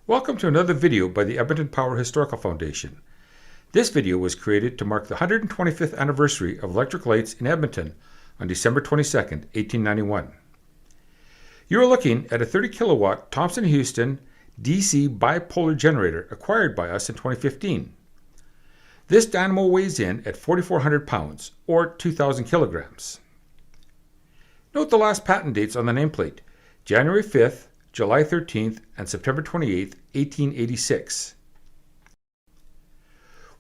Welcome to another video by the Edmonton Power Historical Foundation. This video was created to mark the 125th anniversary of electric lights in Edmonton on December 22, 1891. You are looking at a 30 kilowatt Thomson-Houston DC bipolar generator acquired by us in 2015. This dynamo weighs in at 4,400 pounds, or 2,000 kilograms. Note the last patent dates on the nameplate: January 5th, July 13th, and September 28th, 1886.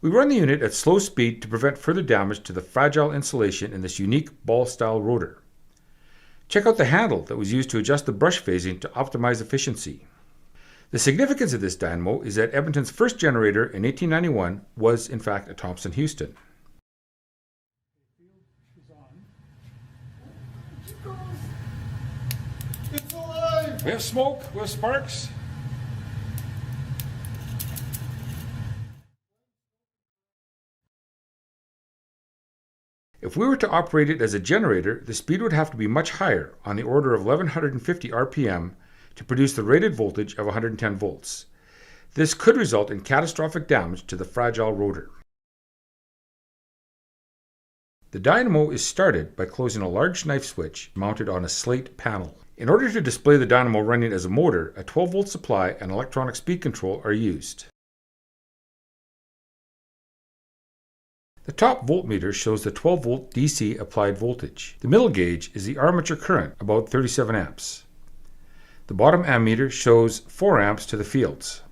We run the unit at slow speed to prevent further damage to the fragile insulation in this unique ball-style rotor. Check out the handle that was used to adjust the brush phasing to optimize efficiency. The significance of this dynamo is that Edmonton's first generator in 1891 was in fact a Thomson-Houston. It's alive! We have smoke, we have sparks. If we were to operate it as a generator, the speed would have to be much higher, on the order of 1150 RPM, to produce the rated voltage of 110 volts. This could result in catastrophic damage to the fragile rotor. The dynamo is started by closing a large knife switch mounted on a slate panel. In order to display the dynamo running as a motor, a 12-volt supply and electronic speed control are used. The top voltmeter shows the 12-volt DC applied voltage. The middle gauge is the armature current, about 37 amps. The bottom ammeter shows 4 amps to the fields.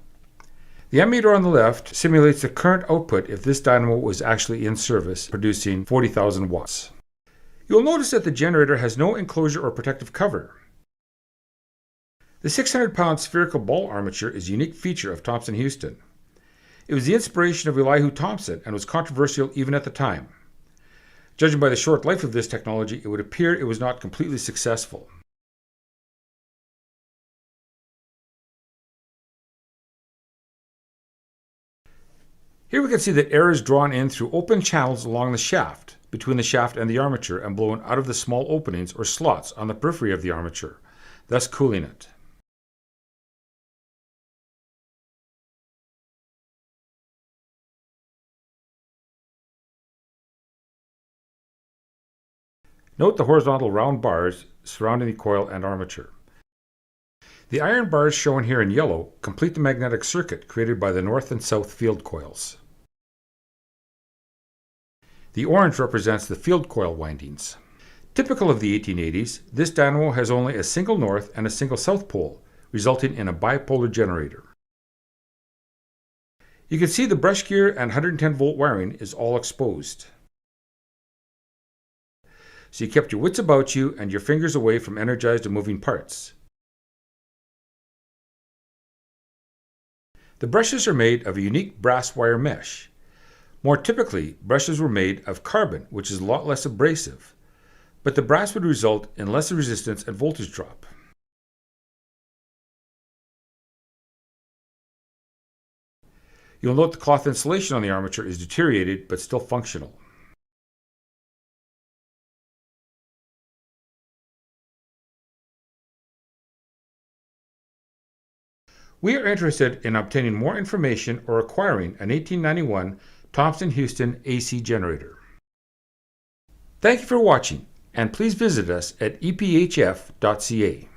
The ammeter on the left simulates the current output if this dynamo was actually in service, producing 40,000 watts. You'll notice that the generator has no enclosure or protective cover. The 600-pound spherical ball armature is a unique feature of Thomson-Houston. It was the inspiration of Elihu Thomson and was controversial even at the time. Judging by the short life of this technology, it would appear it was not completely successful. Here we can see that air is drawn in through open channels along the shaft, between the shaft and the armature, and blown out of the small openings or slots on the periphery of the armature, thus cooling it. Note the horizontal round bars surrounding the coil and armature. The iron bars shown here in yellow complete the magnetic circuit created by the north and south field coils. The orange represents the field coil windings. Typical of the 1880s, this dynamo has only a single north and a single south pole, resulting in a bipolar generator. You can see the brush gear and 110-volt wiring is all exposed. So you kept your wits about you and your fingers away from energized and moving parts. The brushes are made of a unique brass wire mesh. More typically, brushes were made of carbon, which is a lot less abrasive, but the brass would result in less resistance and voltage drop. You'll note the cloth insulation on the armature is deteriorated but still functional. We are interested in obtaining more information or acquiring an 1891 Thomson-Houston AC generator. Thank you for watching, and please visit us at ephf.ca.